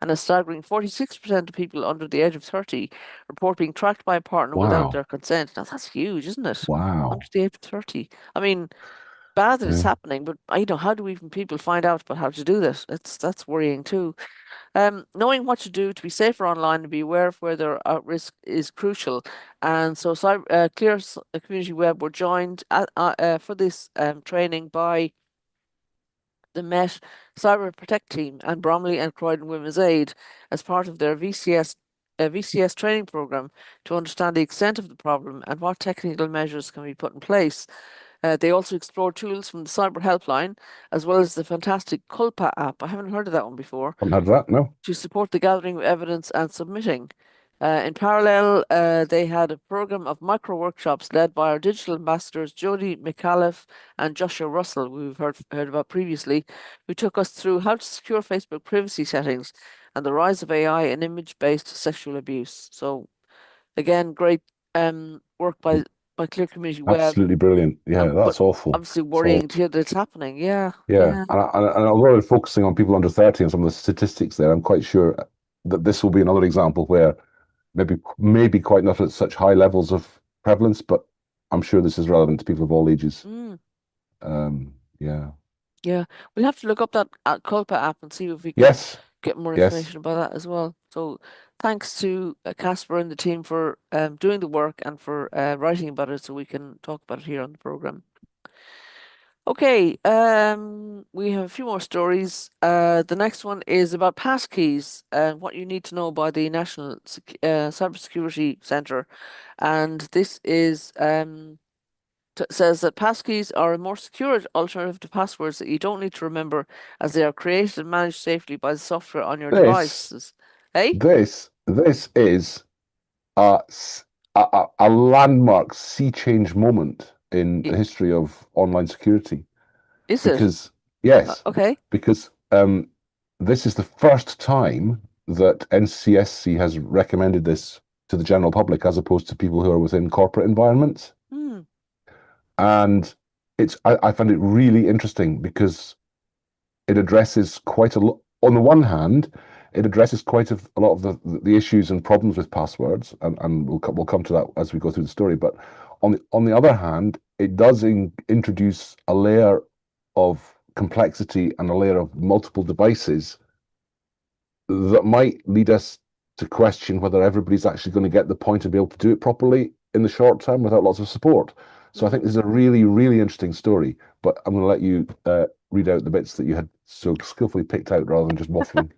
and a staggering 46% of people under the age of 30 report being tracked by a partner without Wow. their consent. Now that's huge, isn't it? Under Wow. the age of 30. I mean, bad that it's Yeah. happening, but how do even people find out about how to do this? That's worrying too. Knowing what to do to be safer online and be aware of where they're at risk is crucial. And so, Community Web were joined for this training by the Met Cyber Protect team and Bromley and Croydon Women's Aid as part of their VCS training program to understand the extent of the problem and what technical measures can be put in place. They also explored tools from the Cyber Helpline as well as the fantastic Culpa app. I haven't heard of that one before Haven't heard that, no. to support the gathering of evidence and submitting. In parallel, they had a program of micro workshops led by our digital ambassadors Jody McAuliffe and Joshua Russell, who we've heard about previously, who took us through how to secure Facebook privacy settings and the rise of AI and image-based sexual abuse. So, again, great work by Clear Community Web, Absolutely brilliant. Yeah, but that's awful. obviously It's all, worrying to hear that it's happening. Yeah, yeah. yeah. And although they're focusing on people under 30 and some of the statistics there, I'm quite sure that this will be another example where maybe quite not at such high levels of prevalence, but I'm sure this is relevant to people of all ages. Mm. Yeah. Yeah, we'll have to look up that Culpa app and see if we can Yes. get more Yes. information about that as well. So thanks to Casper and the team for doing the work and for writing about it so we can talk about it here on the program. Okay, we have a few more stories. The next one is about passkeys and what you need to know by the National Cybersecurity Centre. And this is says that passkeys are a more secure alternative to passwords that you don't need to remember, as they are created and managed safely by the software on your This devices. Hey? this is a landmark sea change moment in the history of online security. Is it? Because yes, Okay. because this is the first time that NCSC has recommended this to the general public as opposed to people who are within corporate environments. Hmm. And I find it really interesting because it addresses quite a lot. On the one hand, it addresses quite a lot of the issues and problems with passwords, and we'll come to that as we go through the story. But on the other hand, it does introduce a layer of complexity and a layer of multiple devices that might lead us to question whether everybody's actually going to get the point and be able to do it properly in the short term without lots of support. So I think this is a really, really interesting story, but I'm going to let you read out the bits that you had so skillfully picked out rather than just waffling.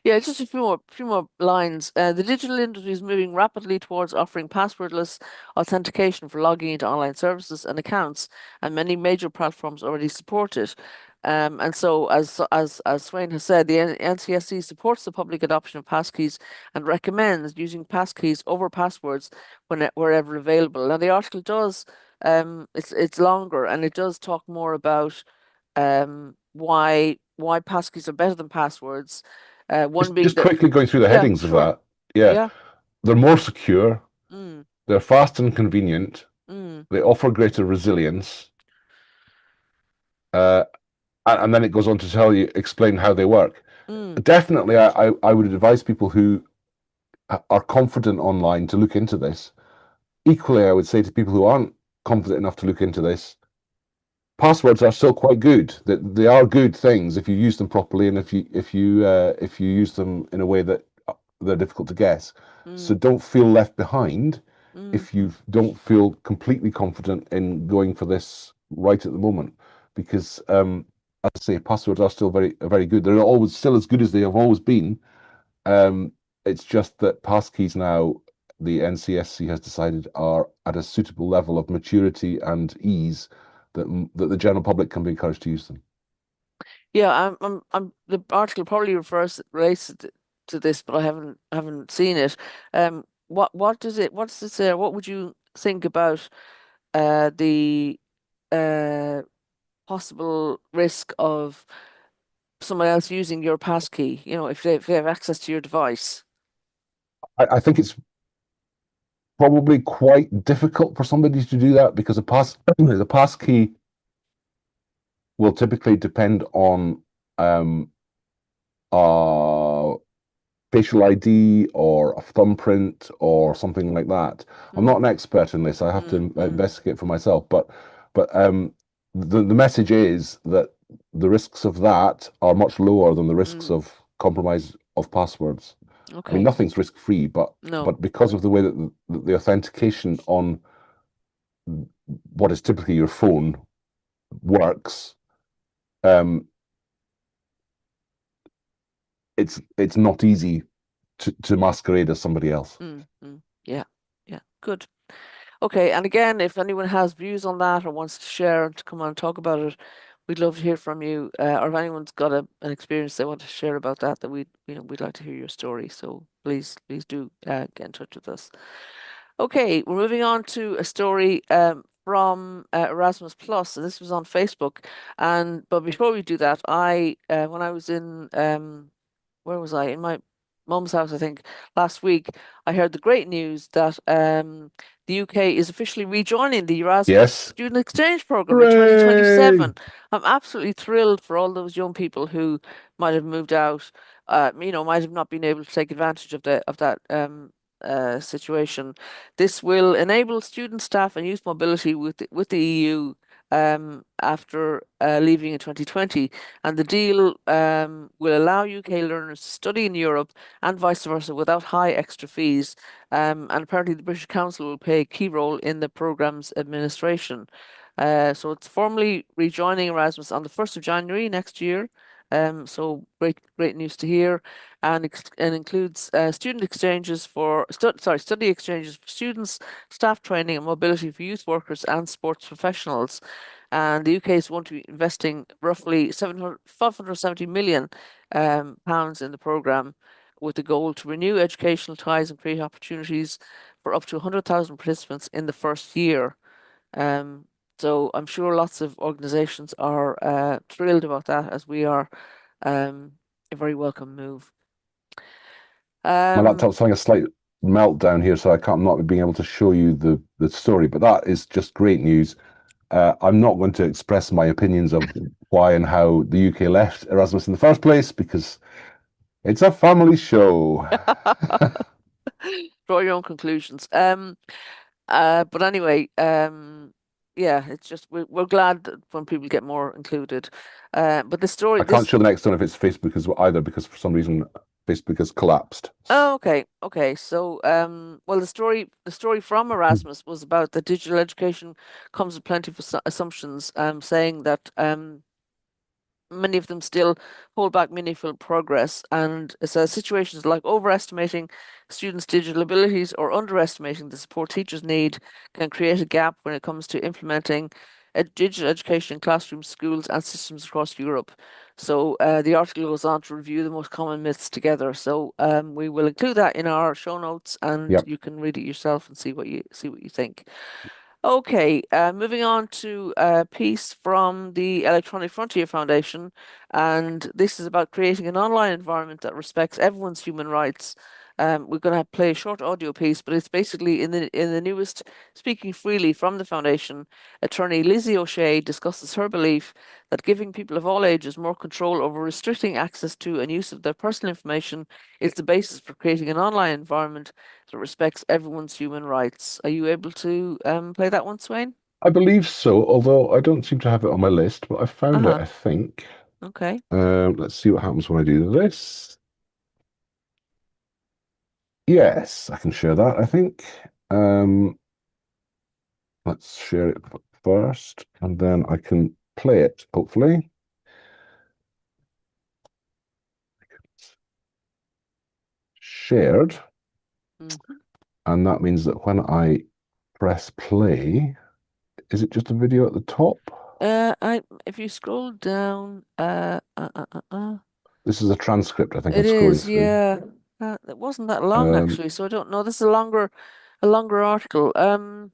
Yeah, just a few more lines. The digital industry is moving rapidly towards offering passwordless authentication for logging into online services and accounts, and many major platforms already support it. And so, as Sweyn has said, the NCSC supports the public adoption of passkeys and recommends using passkeys over passwords wherever available. Now, the article does, it's longer, and it does talk more about why passkeys are better than passwords. One being Just that, quickly going through the yeah, headings of sure, that. Yeah, yeah, they're more secure, mm, they're fast and convenient, mm, they offer greater resilience, uh, and then it goes on to explain how they work. mm, Definitely, I would advise people who are confident online to look into this. Equally, I would say to people who aren't confident enough to look into this, passwords are still quite good. That they are good things if you use them properly and if you use them in a way that they're difficult to guess. So mm, don't feel left behind mm. if you don't feel completely confident in going for this right at the moment, because as I say, passwords are still very good. They're always still as good as they have always been. Um, it's just that passkeys now, the NCSC has decided, are at a suitable level of maturity and ease that the general public can be encouraged to use them. Yeah, the article probably relates to this, but I haven't seen it. What's it say? What would you think about the uh possible risk of someone else using your passkey? You know, if they have access to your device. I think it's probably quite difficult for somebody to do that because the pass key will typically depend on a facial ID or a thumbprint or something like that. I'm not an expert in this. I have to investigate for myself, but the message is that the risks of that are much lower than the risks of compromise of passwords. I mean, Okay. nothing's risk-free, but No. because of the way that the authentication on what is typically your phone works, um, it's not easy to masquerade as somebody else. Yeah. Yeah. Good. Okay. And again, if anyone has views on that or wants to share and to come on and talk about it, we'd love to hear from you. Or if anyone's got an experience they want to share about that we'd like to hear your story. So please do get in touch with us. Okay, we're moving on to a story from Erasmus Plus, and this was on Facebook. But before we do that, when I was in where was I? In my mum's house, I think, last week, I heard the great news that the UK is officially rejoining the Erasmus Yes. student exchange program in Hooray! 2027. I'm absolutely thrilled for all those young people who might have moved out, might have not been able to take advantage of that situation. This will enable student, staff, and youth mobility with the EU after leaving in 2020. And the deal will allow UK learners to study in Europe and vice versa without high extra fees. And apparently, the British Council will play a key role in the programme's administration. So it's formally rejoining Erasmus on the 1st of January next year. So great news to hear, and includes student exchanges for study exchanges for students, staff training, and mobility for youth workers and sports professionals. And the UK is going to be investing roughly 570 million pounds in the programme, with the goal to renew educational ties and create opportunities for up to 100,000 participants in the first year. So I'm sure lots of organisations are thrilled about that, as we are. A very welcome move. My laptop's having a slight meltdown here, so I'm not being able to show you the story, but that is just great news. I'm not going to express my opinions of why and how the UK left Erasmus in the first place, because it's a family show. Draw your own conclusions. But anyway, yeah, it's just we're glad that when people get more included. But the story, I can't show the next one if it's Facebook as well, either, because for some reason Facebook has collapsed. Oh, okay. So, well, the story from Erasmus was about that digital education comes with plenty of assumptions, saying that many of them still hold back meaningful progress, and it says situations like overestimating students' digital abilities or underestimating the support teachers need can create a gap when it comes to implementing digital education in classrooms, schools, and systems across Europe. So the article goes on to review the most common myths together. So we will include that in our show notes, and Yep. you can read it yourself and see what you think. Okay, moving on to a piece from the Electronic Frontier Foundation, and this is about creating an online environment that respects everyone's human rights. We're going to play a short audio piece, but it's basically in the newest Speaking Freely from the foundation. Attorney Lizzie O'Shea discusses her belief that giving people of all ages more control over restricting access to and use of their personal information is the basis for creating an online environment that respects everyone's human rights. Are you able to play that one, Sweyn? I believe so, although I don't seem to have it on my list, but I found it, I think. Okay. Let's see what happens when I do this. Yes, I can share that, I think. Let's share it first, and then I can play it, hopefully. Shared. And that means that when I press play, is it just a video at the top? If you scroll down, This is a transcript, I think it I'm scrolling is, through. yeah. It wasn't that long actually, so I don't know. This is a longer article. Oh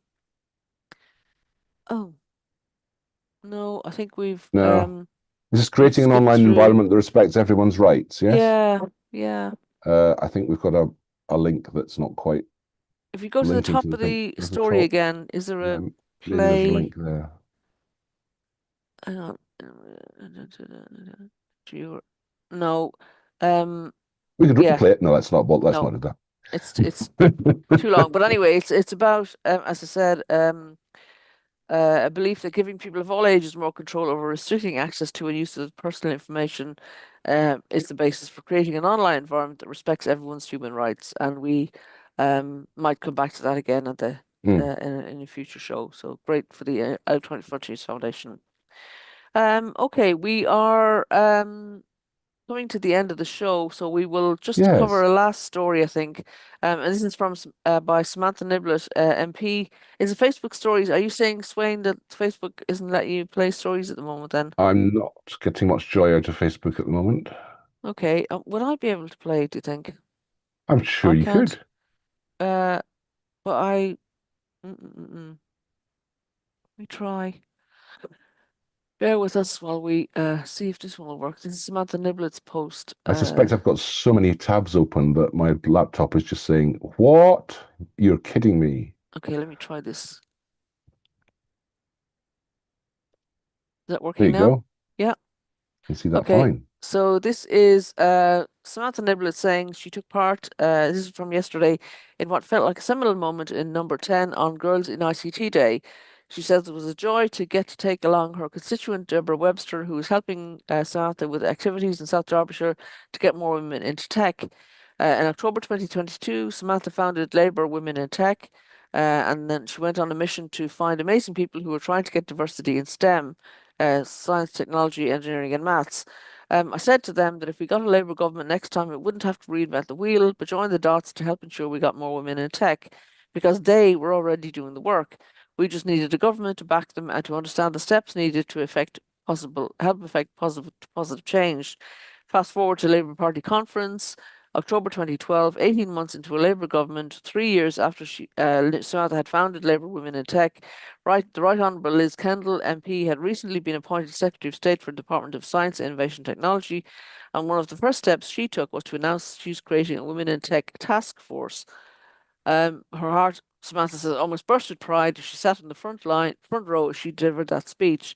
no, I think we've No. This is we've creating an skipped online through. environment that respects everyone's rights, yes? Yeah. I think we've got a link that's not quite If you go to the linking top to the of thing. the There's the story top. again, is there a Yeah, maybe there's a play? link there. Hang on. No. We could Yeah. replay it. No, let's not. Well, let's No. not do that. It's too long. But anyway, it's about, as I said, a belief that giving people of all ages more control over restricting access to and use of personal information is the basis for creating an online environment that respects everyone's human rights. And we might come back to that again at the in a future show. So great for the Electronic Frontiers Foundation. Okay, we are coming to the end of the show, so we will just cover Yes. a last story, I think. And this is from by Samantha Niblett, MP. Is it Facebook stories? Are you saying, Sweyn, that Facebook isn't letting you play stories at the moment then? I'm not getting much joy out of Facebook at the moment. Okay, would I be able to play, do you think? I'm sure I you can't. could. But I. Let me try. Bear with us while we see if this one will work. This is Samantha Niblett's post. I suspect I've got so many tabs open that my laptop is just saying, "What? You're kidding me." Okay, let me try this. Is that There working you now? go. Yeah. You can see that Okay. fine. So this is Samantha Niblett saying she took part, this is from yesterday, in what felt like a seminal moment in number 10 on Girls in ICT Day. She says it was a joy to get to take along her constituent, Deborah Webster, who is helping Samantha with activities in South Derbyshire to get more women into tech. In October 2022, Samantha founded Labour Women in Tech, and then she went on a mission to find amazing people who were trying to get diversity in STEM, science, technology, engineering, and maths. I said to them that if we got a Labour government next time, it wouldn't have to reinvent the wheel, but join the dots to help ensure we got more women in tech, because they were already doing the work. We just needed a government to back them and to understand the steps needed to help affect positive change. Fast forward to Labour Party conference, October 2012, 18 months into a Labour government, 3 years after Samantha had founded Labour Women in Tech. The Right Honourable Liz Kendall, MP, had recently been appointed Secretary of State for the Department of Science, Innovation and Technology, and one of the first steps she took was to announce she's creating a Women in Tech task force. Her heart, Samantha says, almost burst with pride as she sat in the front row as she delivered that speech.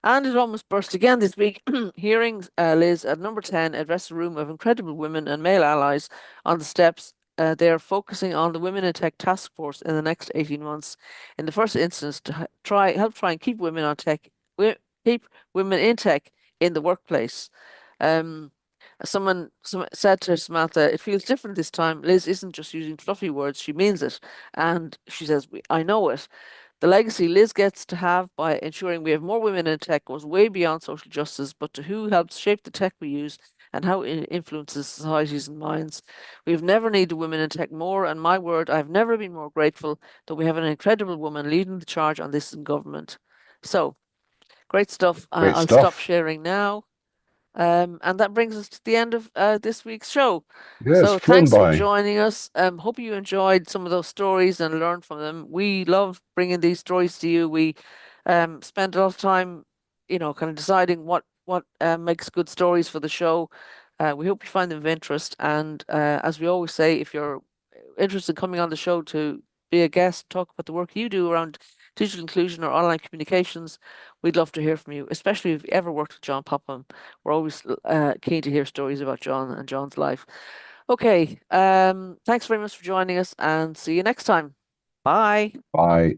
And it almost burst again this week, hearing Liz at number 10 address a room of incredible women and male allies on the steps. They are focusing on the Women in Tech task force in the next 18 months. In the first instance, to help try and keep women in tech in the workplace. Someone said to Samantha, "It feels different this time. Liz isn't just using fluffy words; she means it." And she says, "I know it." The legacy Liz gets to have by ensuring we have more women in tech goes way beyond social justice, but to who helps shape the tech we use and how it influences societies and minds. We've never needed women in tech more, and my word, I've never been more grateful that we have an incredible woman leading the charge on this in government. So, great stuff. Great I'll stop stuff. sharing now. And that brings us to the end of this week's show. Yeah, it's So flown thanks for by. joining us. Hope you enjoyed some of those stories and learned from them. We love bringing these stories to you. We spend a lot of time, kind of deciding what makes good stories for the show. We hope you find them of interest. And as we always say, if you're interested in coming on the show to be a guest, talk about the work you do around digital inclusion or online communications, we'd love to hear from you, especially if you ever worked with John Popham. We're always keen to hear stories about John and John's life. Okay, thanks very much for joining us and see you next time. Bye. Bye.